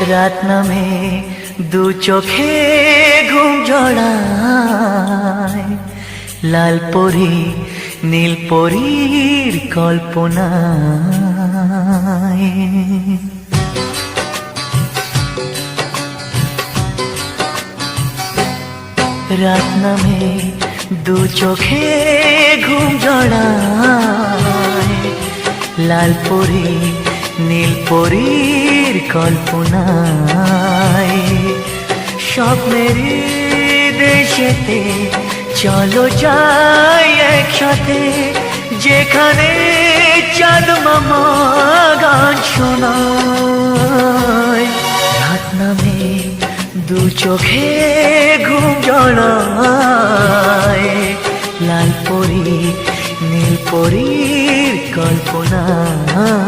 রাত নামে দু চোখে ঘুম জড়ায়, লাল পরি নীল পরীর কল্পনায়। রাত নামে দু চোখে ঘুম জড়ায়, লাল পরি নীল পরীর কল্পনায়। স্বপ্নেরই দেশেতে চলো যাই একসাথে, যেখানে চাঁদ মামা গান শোনায়। রাত নামে দু চোখে ঘুম জড়ায়, লাল পরি নীল পরীর কল্পনায়।